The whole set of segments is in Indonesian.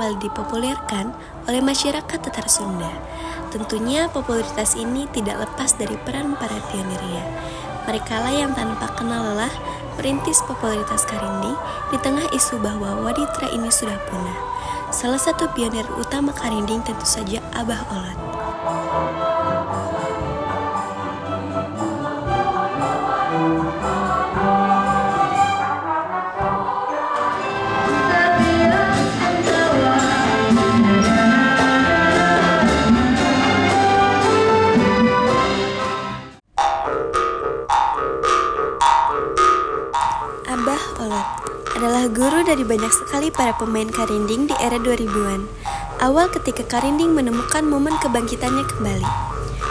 kembali dipopulerkan oleh masyarakat Tatar Sunda. Tentunya popularitas ini tidak lepas dari peran para pionirnya. Merekalah yang tanpa kenal lelah merintis popularitas Karinding di tengah isu bahwa Waditra ini sudah punah. Salah satu pionir utama Karinding tentu saja Abah Olot. Abah Olot adalah guru dari banyak sekali para pemain Karinding di era 2000-an. Awal ketika Karinding menemukan momen kebangkitannya kembali.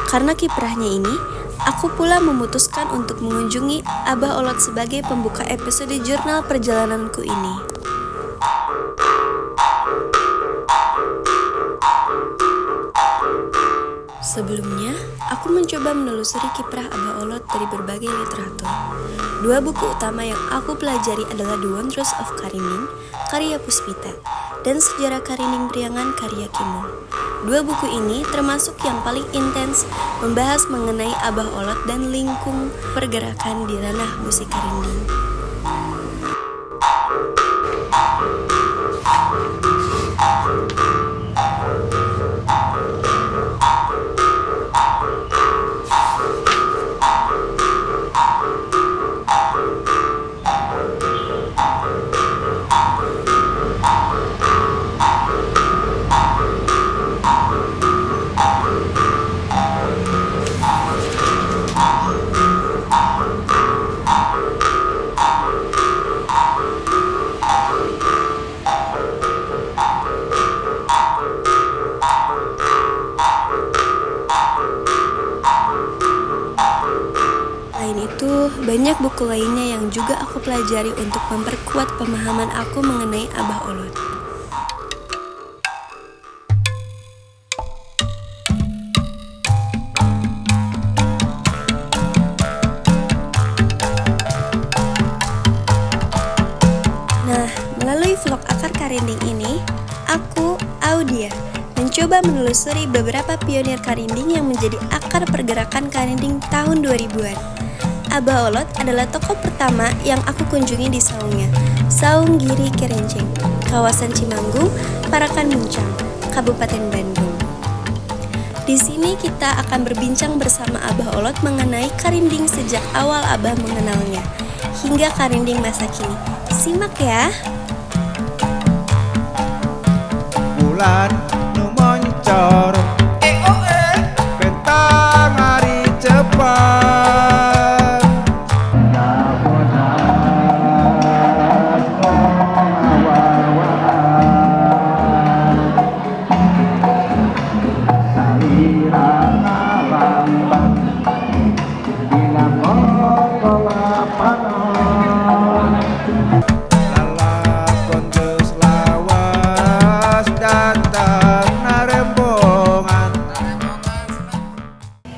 Karena kiprahnya ini, aku pula memutuskan untuk mengunjungi Abah Olot sebagai pembuka episode jurnal perjalananku ini. Sebelumnya, aku mencoba menelusuri kiprah Abah Olot dari berbagai literatur. Dua buku utama yang aku pelajari adalah The Wonders of Karinding, karya Puspita, dan Sejarah Karinding Priangan, karya Kimo. Dua buku ini termasuk yang paling intens membahas mengenai Abah Olot dan lingkung pergerakan di ranah musik Karinding. Banyak buku lainnya yang juga aku pelajari untuk memperkuat pemahaman aku mengenai Abah Olot. Nah, melalui vlog Akar Karinding ini, aku, Audia, mencoba menelusuri beberapa pionir Karinding yang menjadi akar pergerakan Karinding tahun 2000-an. Abah Olot adalah tokoh pertama yang aku kunjungi di saungnya, Saung Giri Kerenceng, kawasan Cimanggung, Parakan Muncang, Kabupaten Bandung. Di sini kita akan berbincang bersama Abah Olot mengenai Karinding sejak awal Abah mengenalnya, hingga Karinding masa kini. Simak ya! Bulan nu moncor, bentang hari cepat.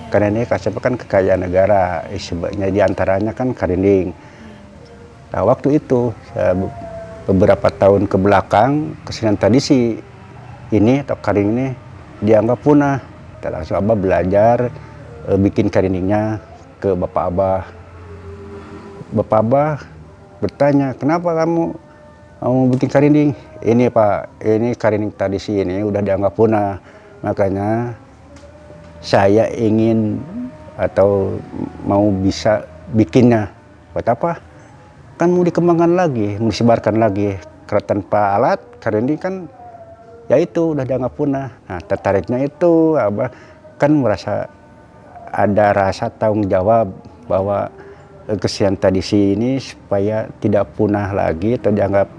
Karena ini kan kekayaan negara, sebenarnya diantaranya kan Karinding. Nah, waktu itu beberapa tahun ke belakang kesenian tradisi ini atau Karinding ini dianggap punah. Kita langsung Abah belajar bikin Karindingnya ke Bapak Abah. Bapak Abah bertanya, kenapa kamu mau bikin Karinding? Ini Pak, ini Karinding tradisi ini udah dianggap punah, makanya saya ingin atau mau bisa bikinnya. Buat apa? Kan mau dikembangkan lagi, mau disebarkan lagi. Karena tanpa alat, Karinding kan ya itu udah dianggap punah. Nah, tertariknya itu Abah kan merasa ada rasa tanggung jawab bahwa kesenian tradisi ini supaya tidak punah lagi atau dianggap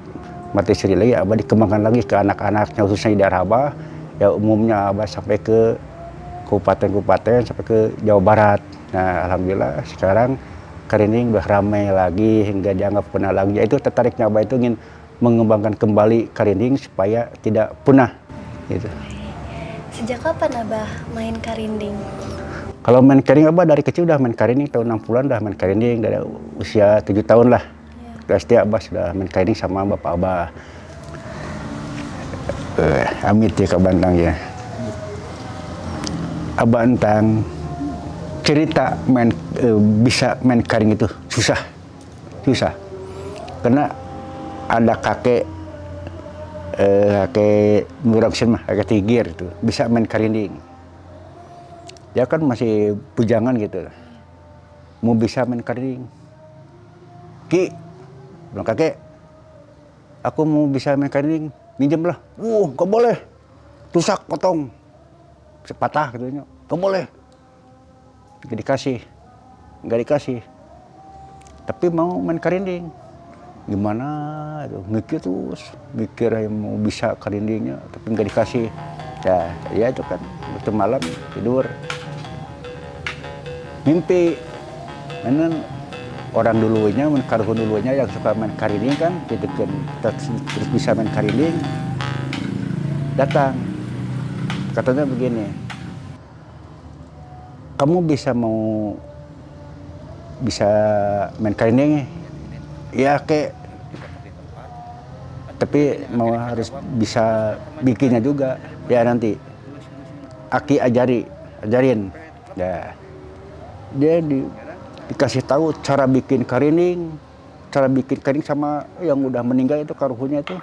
mati suri lagi, Abah dikembangkan lagi ke anak-anaknya, khususnya di daerah Abah. Ya umumnya Abah sampai ke kabupaten-kabupaten sampai ke Jawa Barat. Nah, alhamdulillah sekarang Karinding udah ramai lagi hingga dianggap punah lagi. Itu tertariknya Abah itu ingin mengembangkan kembali Karinding supaya tidak punah. Gitu. Sejak kapan Abah main Karinding? Kalau main Karinding Abah dari kecil udah main Karinding, tahun 60-an udah main Karinding, dari usia 7 tahun lah. SD Abah sudah main Karinding sama Bapak Abah. Amit ya Kak Bantang ya. Abah Antang cerita bisa main karing itu susah. Karena ada kakek Murabsen mah, kakek Tigir itu bisa main karinding. Dia kan masih bujangan gitu. Mau bisa main karinding. Ki, bilang kakek, aku mau bisa main karinding, minjem lah. Gak boleh. Rusak, potong. Patah gitu. Gak boleh. Nggak dikasih. Tapi mau main karinding. Gimana itu, mikir yang mau bisa karindingnya, tapi nggak dikasih. Ya itu kan, waktu malam tidur. Mimpi. Mana orang dulunya, karhun dulunya yang suka main karinding kan, terus bisa main karinding. Datang. Katanya begini, kamu bisa main karinding? Ya kek, tapi mau harus bisa bikinnya juga. Ya nanti Aki ajarin. Ya, dia dikasih tahu cara bikin karinding sama yang udah meninggal itu karuhnya itu.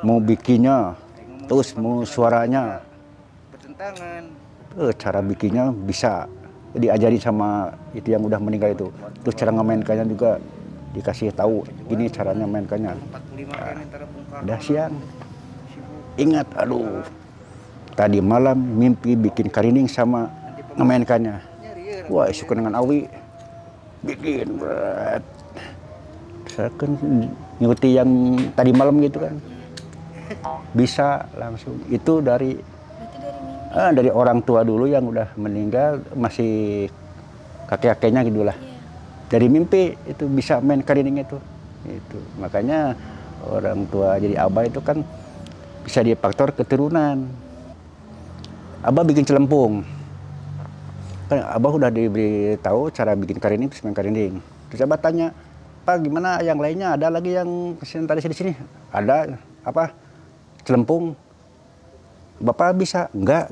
Mau bikinnya, terus mau suaranya, cara bikinnya bisa diajari sama itu yang udah meninggal itu. Terus cara ngemainkannya juga dikasih tahu, gini caranya mainkannya. Udah siang, ingat, aduh, tadi malam mimpi bikin karinding sama ngemainkannya. Wah, suka dengan Awi, bikin berat. Saya kan ngikuti yang tadi malam gitu kan, bisa langsung. Itu dari orang tua dulu yang udah meninggal, masih kakek-kakeknya gitu lah. Dari mimpi itu bisa main karinding itu. Makanya orang tua jadi abah itu kan bisa difaktor keturunan. Abah bikin celempung. Kan abah udah diberi tahu cara bikin karinding, terus main karinding. Terus abah tanya, "Pak, gimana yang lainnya? Ada lagi yang tadi di sini?" "Ada." "Apa?" "Celempung." "Bapak bisa?" Enggak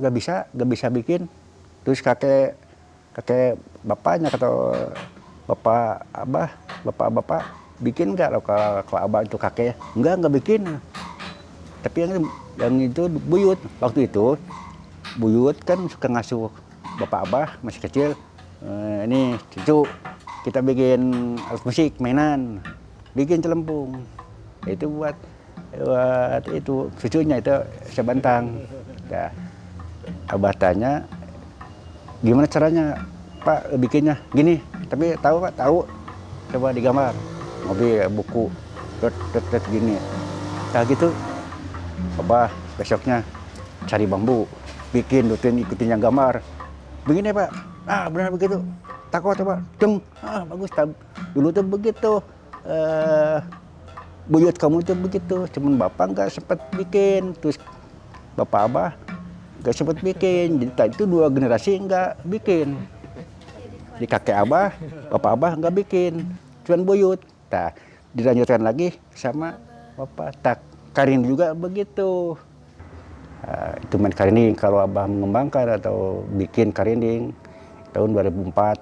bisa bikin." Terus kakek bapaknya kata bapak bikin nggak kalau abah itu kakek? Enggak bikin. Tapi yang itu buyut, waktu itu buyut kan suka ngasuh bapak abah masih kecil. Ini cucu kita bikin alat musik mainan, bikin celempung. Itu buat itu cucunya itu Sebantang. Nah, abah tanya, "Gimana caranya, Pak, bikinnya?" "Gini." "Tapi tahu Pak?" "Tahu." "Coba digambar." Mobil, buku, gini. Nah gitu. Abah besoknya cari bambu, ikutin yang gambar. "Begini Pak." "Benar begitu." "Takut coba." "Cung." Bagus. Dulu tuh begitu. Buyut kamu tuh begitu. Cuman bapak nggak sempat bikin. Terus bapak abah nggak sempat bikin. Jadi itu 2 generasi nggak bikin. Di kakek abah, bapak abah nggak bikin. Cuman buyut. Nah, dilanjutkan lagi sama bapak. Karinding juga begitu. Itu main karinding. Kalau abah mengembangkan atau bikin karinding tahun 2004.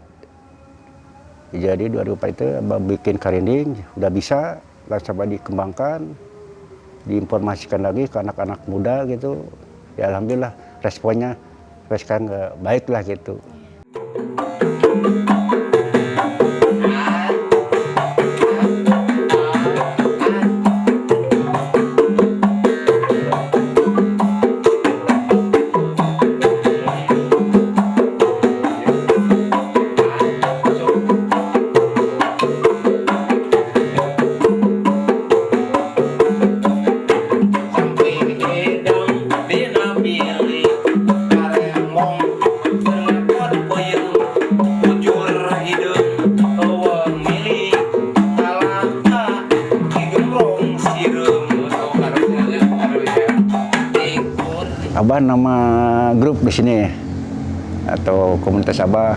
Jadi 2004 itu abah bikin karinding, udah bisa, langsung abah dikembangkan, diinformasikan lagi ke anak-anak muda gitu. Ya alhamdulillah responnya sekarang baik lah gitu. Abah nama grup di sini atau komunitas Abah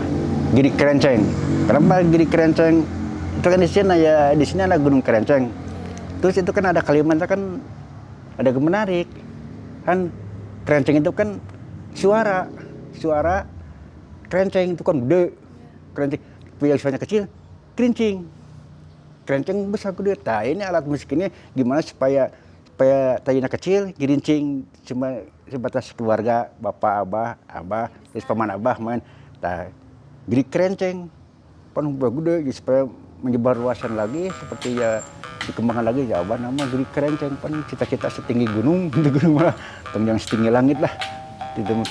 Giri Kerenceng. Kenapa Giri Kerenceng? Itu kan di sini ada Gunung Kerenceng. Terus itu kan ada Kalimantan kan ada menarik. Kan kerenceng itu kan suara kerenceng itu kan gede, kerenceng. Tapi yang suaranya kecil, kerincing. Kerenceng besar gede. Nah ini alat musik ini gimana supaya tadinya kecil, gerincing cuma sebatas keluarga, bapak, abah, terus paman abah main. Nah, jadi kerenceng, pan gede supaya menyebar luasan lagi seperti ya dikembangkan lagi ya abah nama jadi kerenceng pan cita-cita setinggi gunung, gunung malah yang setinggi langit lah. Tidak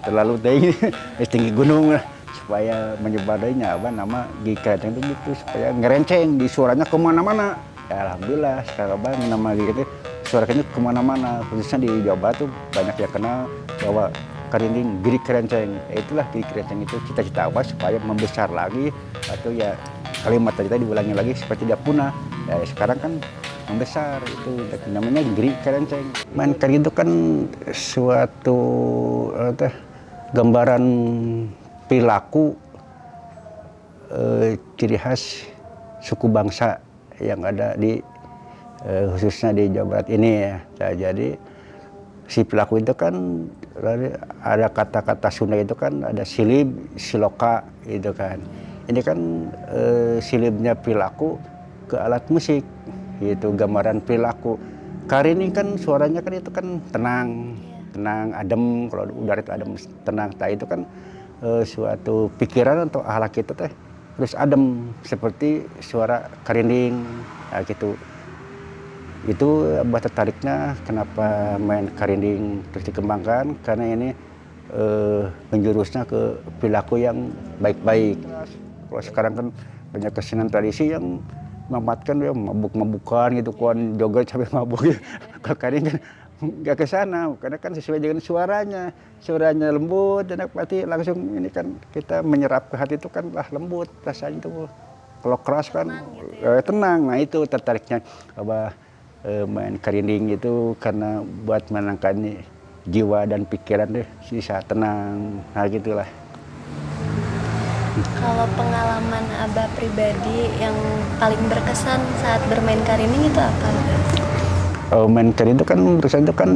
terlalu tinggi, setinggi gunung lah supaya menyebarnya abah nama gigi kerenceng itu gitu supaya ngerenceng di suaranya kemana-mana. Ya, alhamdulillah sekarang abah nama gitu suaranya kemana-mana, khususnya di Jawa Barat tuh banyak yang kenal bahwa karinding giri kerenceng. Itulah giri kerenceng itu cita-cita abah supaya membesar lagi atau ya kalimat tadi diulangi lagi supaya tidak punah. Ya sekarang kan membesar itu namanya giri kerenceng. Main karing itu kan suatu gambaran perilaku ciri khas suku bangsa yang ada di khususnya di Jawa Barat ini ya. Nah, jadi si pelaku itu kan ada kata-kata Sunda itu kan ada silib, siloka itu kan. Ini kan silibnya perilaku ke alat musik, itu gambaran perilaku. Karin ini kan suaranya kan itu kan tenang, adem, kalau udara itu adem, tenang. Nah itu kan suatu pikiran atau akhlak kita teh terus adem seperti suara karinding, nah gitu. Itu abah tertariknya kenapa main karinding terus dikembangkan karena ini menjurusnya ke perilaku yang baik-baik. Kalau sekarang kan banyak kesenian tradisi yang memanfaatkan ya mabuk-mabukan gitu kan joget sampai mabuk ya. Kalau karinding kan nggak ke sana karena kan sesuai dengan suaranya lembut dan berarti langsung ini kan kita menyerap ke hati itu kan lah lembut rasanya itu. Kalau keras kan tenang. Nah itu tertariknya abah main karinding itu karena buat menenangkan jiwa dan pikiran deh bisa tenang, nah gitulah. Kalau pengalaman abah pribadi yang paling berkesan saat bermain karinding itu apa? Main karinding itu kan berkesan itu kan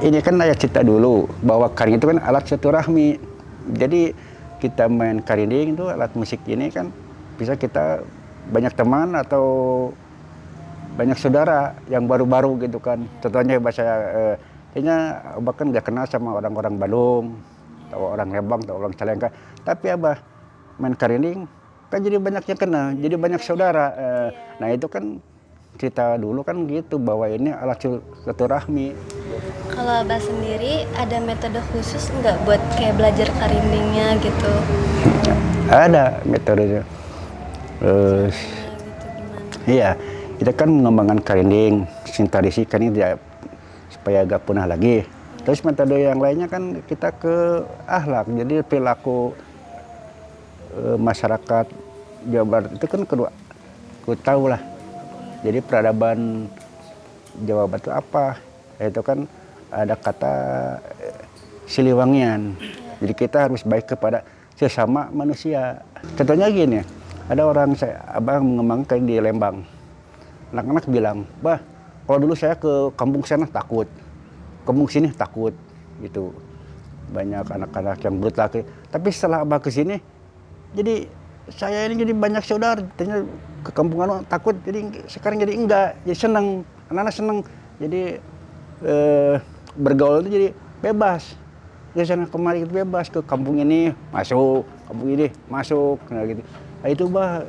ini kan ayat cerita dulu bahwa karinding itu kan alat silaturahmi. Jadi kita main karinding itu alat musik ini kan bisa kita banyak teman atau banyak saudara yang baru-baru gitu kan. Contohnya bahasa kayaknya abah kan gak kenal sama orang-orang Bandung, atau orang Lembang, atau orang Calengka. Tapi abah main karinding kan jadi banyak yang kenal, jadi banyak saudara. Nah itu kan cerita dulu kan gitu bahwa ini alat silaturahmi. Kalau abah sendiri ada metode khusus nggak buat kayak belajar karindingnya gitu? Ada metodenya. Iya. Kita kan mengembangkan karinding, tradisi kan ini supaya agak punah lagi. Terus metode yang lainnya kan kita ke akhlak, jadi perilaku masyarakat Jawa Barat itu kan kedua, aku tahu lah. Jadi peradaban Jawa Barat itu apa? Itu kan ada kata siliwangian. Jadi kita harus baik kepada sesama manusia. Contohnya gini, ada orang abang mengembangkan di Lembang. Anak-anak bilang, bah, kalau dulu saya ke kampung sana takut, kampung sini takut, gitu. Banyak anak-anak yang brutal. Tapi setelah abah ke sini, jadi saya ini jadi banyak saudara. Tadinya ke kampung anu takut, jadi sekarang jadi enggak, jadi senang, anak-anak senang. Jadi bergaul itu jadi bebas. Dari sana kemari itu bebas ke kampung ini masuk, kampung ini masuk, nah gitu. Nah, itu bah.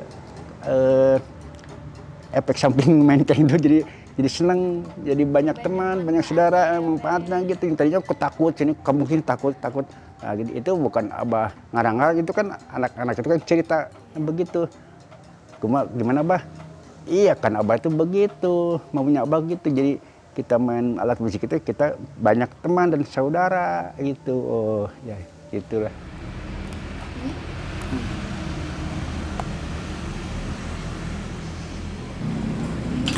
Efek samping main kayak itu jadi senang, jadi banyak teman, banyak saudara, manfaatnya gitu. Yang tadinya aku takut, sini kampung sini takut. Nah, gitu. Itu bukan abah ngarang-ngarang, itu kan anak-anak itu kan cerita begitu. Gimana abah? Iya kan abah itu begitu, maunya abah gitu. Jadi kita main alat musik itu kita banyak teman dan saudara gitu. Oh ya gitulah.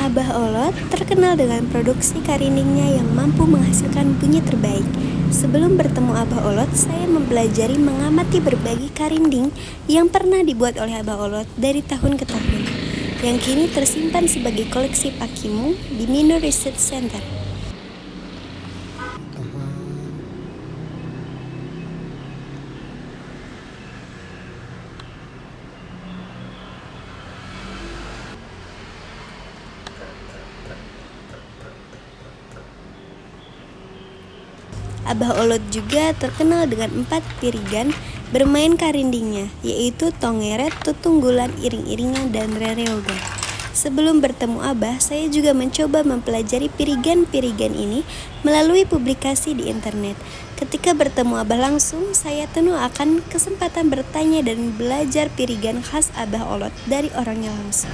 Abah Olot terkenal dengan produksi karindingnya yang mampu menghasilkan bunyi terbaik. Sebelum bertemu Abah Olot, saya mempelajari mengamati berbagai karinding yang pernah dibuat oleh Abah Olot dari tahun ke tahun, yang kini tersimpan sebagai koleksi Pakimu di Minor Research Center. Abah Olot juga terkenal dengan 4 pirigan bermain karindingnya, yaitu tongeret, tutunggulan, iring-iringan, dan rereogan. Sebelum bertemu Abah, saya juga mencoba mempelajari pirigan-pirigan ini melalui publikasi di internet. Ketika bertemu Abah langsung, saya penuh akan kesempatan bertanya dan belajar pirigan khas Abah Olot dari orangnya langsung.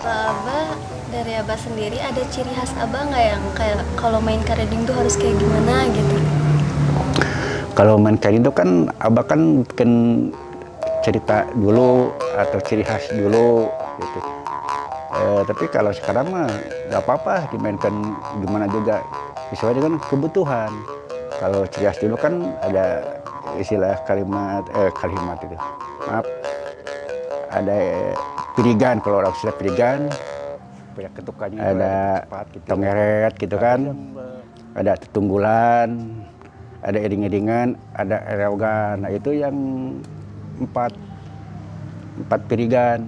Abah, dari Abah sendiri ada ciri khas Abah nggak yang kayak kalau main karinding tuh harus kayak gimana gitu? Kalau main karinding itu kan Abah kan bikin cerita dulu atau ciri khas dulu gitu. Tapi kalau sekarang mah nggak apa-apa dimainkan gimana juga, sesuai dengan kebutuhan. Kalau ciri khas dulu kan ada istilah kalimat itu, maaf, ada pirigan. Kalau orang sudah pirigan, banyak ketukannya, ada tongeret gitu kan, ada tutunggulan, ada iring-iringan, ada rereogan. Nah itu yang empat pirigan.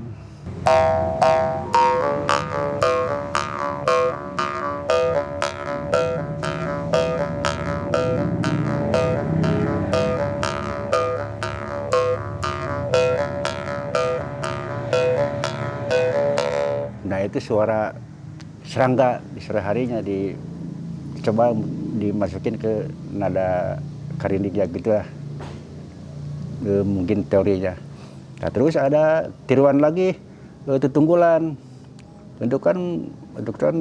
Nah itu suara serangga di sore harinya dicoba dimasukin ke nada karinding ya gitu lah, mungkin teorinya. Nah terus ada tiruan lagi, tutunggulan. Bentukan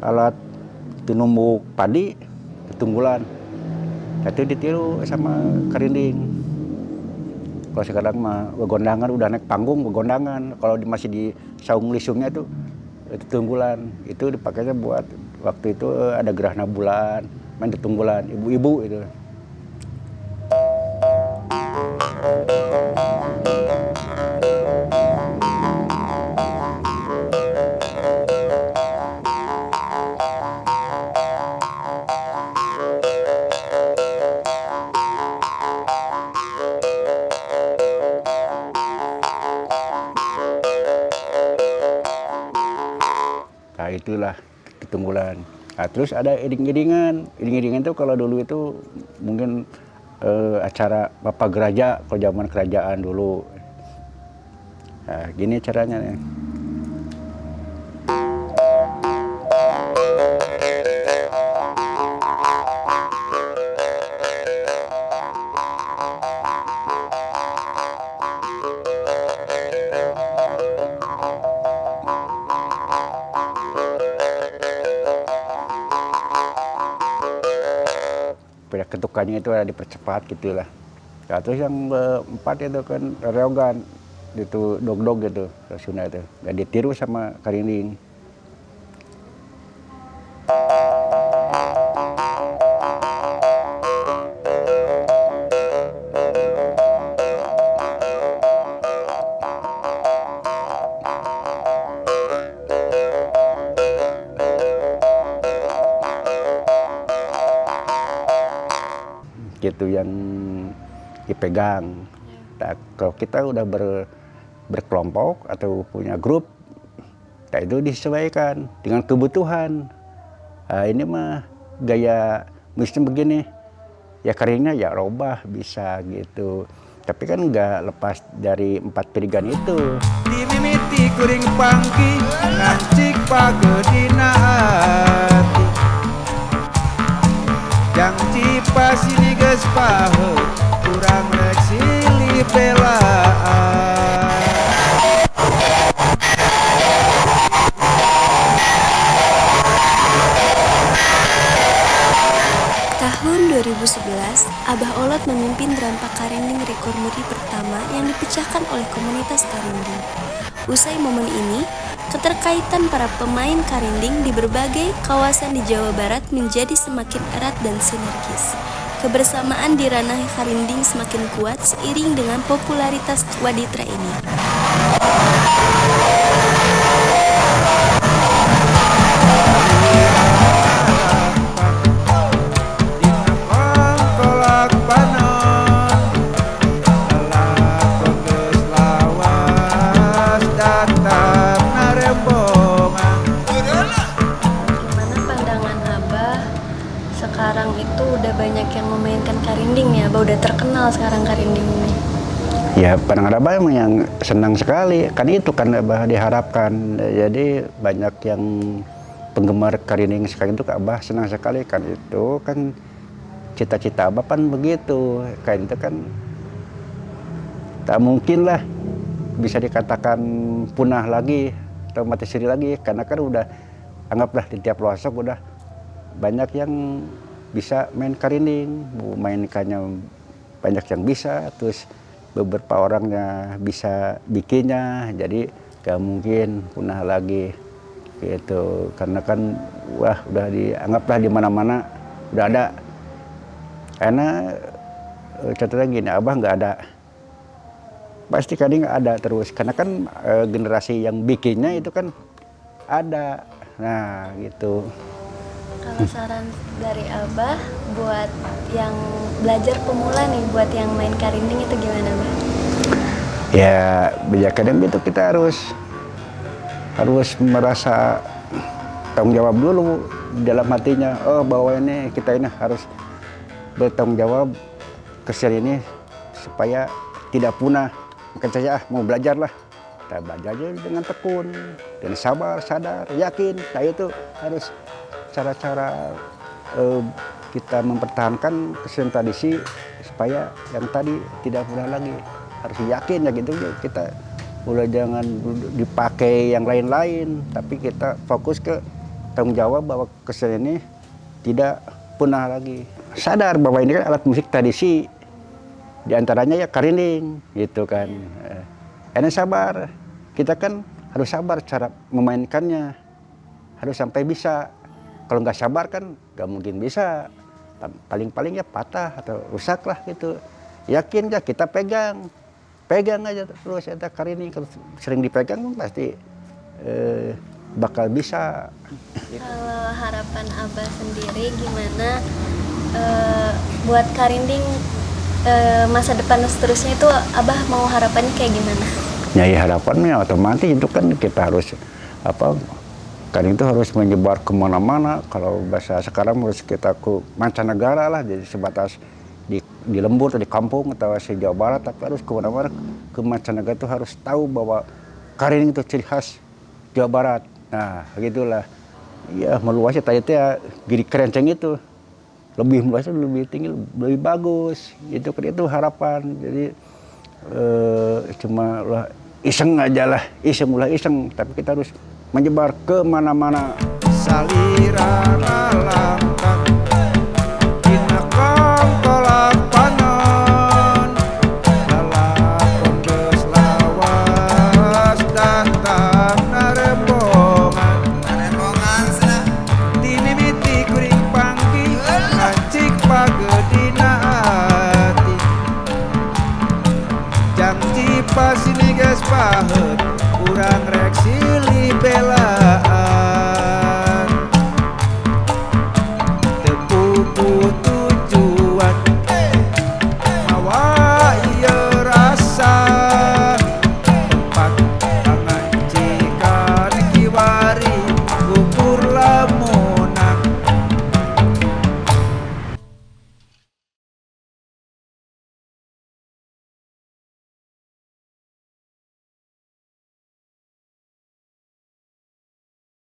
alat tinumbuk padi, tutunggulan. Nah, itu ditiru sama karinding. Kalau sekarang mah begondangan, udah naik panggung begondangan. Kalau masih di saung lisungnya itu tutunggulan. Itu dipakainya buat waktu itu ada gerhana bulan, main tutunggulan, ibu-ibu itu. Nah itulah tutunggulan. Nah, terus ada iring-iringan. Iring-iringan itu kalau dulu itu mungkin acara bapak geraja, kalau zaman kerajaan dulu. Nah gini caranya nih. Banyak ketukannya itu ada dipercepat gitulah. Nah, terus yang keempat itu kan rereogan, itu dog-dog gitu, Sunda itu. Dan ditiru sama karinding. Gitu yang dipegang. Nah, kalau kita udah berkelompok atau punya grup, nah itu disesuaikan dengan kebutuhan. Nah, ini mah gaya musiknya begini, ya karirnya ya robah bisa gitu. Tapi kan nggak lepas dari 4 pirigan itu. Dimimiti kuring pangki ngancik pagedina ati. Jang cipas ini geus paheut urang rek silih belaan. Tahun 2011, Abah Olot memimpin Drampak Karinding Rekor Muri pertama yang dipecahkan oleh komunitas karinding. Usai momen ini, keterkaitan para pemain karinding di berbagai kawasan di Jawa Barat menjadi semakin erat dan sinergis. Kebersamaan di ranah karinding semakin kuat seiring dengan popularitas waditra ini. Dina kongkolak panon udah terkenal sekarang Karinding ini? Ya pendengar Abah emang yang senang sekali, kan itu kan Abah diharapkan. Jadi banyak yang penggemar Karinding sekarang itu Abah senang sekali, kan itu kan cita-cita Abah kan begitu. Kan itu kan tak mungkin lah bisa dikatakan punah lagi atau mati suri lagi, karena kan udah anggaplah di tiap pelosok udah banyak yang bisa main Karinding, mainkannya banyak yang bisa, terus beberapa orangnya bisa bikinnya, jadi gak mungkin punah lagi gitu, karena kan wah udah dianggaplah di mana-mana udah ada. Karena contohnya gini, Abah nggak ada, pasti Karinding ada terus, karena kan generasi yang bikinnya itu kan ada. Nah gitu. Kalau saran dari Abah buat yang belajar pemula nih, buat yang main Karinding itu gimana, Bang? Ya, kadang itu kita harus merasa tanggung jawab dulu dalam hatinya. Oh, bahwa ini kita ini harus bertanggung jawab kesenian ini supaya tidak punah. Bukan saja mau belajar lah, kita belajar aja dengan tekun dan sabar, sadar, yakin. Nah itu harus cara-cara kita mempertahankan kesenian tradisi supaya yang tadi tidak punah lagi. Harus yakin ya gitu, kita mulai jangan dipakai yang lain-lain, tapi kita fokus ke tanggung jawab bahwa kesenian ini tidak punah lagi. Sadar bahwa ini kan alat musik tradisi, diantaranya ya Karinding gitu kan. Karena sabar, kita kan harus sabar cara memainkannya, harus sampai bisa. Kalau nggak sabar kan nggak mungkin bisa, paling-paling ya patah atau rusak lah gitu. Yakin ya kita pegang aja terus ya Karinding, kalau sering dipegang pasti bakal bisa. Kalau harapan Abah sendiri gimana buat Karinding masa depan seterusnya itu, Abah mau harapannya kayak gimana? Ya harapannya otomatis itu kan kita harus Karinding itu harus menyebar kemana-mana. Kalau bahasa sekarang harus kita ke mancanegara lah, jadi sebatas di lembur atau di kampung atau di Jawa Barat, tapi harus kemana-mana, ke mancanegara itu harus tahu bahwa Karinding itu ciri khas Jawa Barat. Nah gitulah. Ya meluasnya tadi itu ya Giri Kerenceng itu lebih meluasnya, lebih tinggi, lebih bagus. Itu harapan. Jadi cuma lah iseng aja lah, iseng, tapi kita harus menyebar kemana-mana. Salirana langkah dina kongkolak panon, lalakon geus lawas datang narembongan dimimiti kuring pangki ngancik pagedina ati janji pasini geus paheut urang rek silih belaan.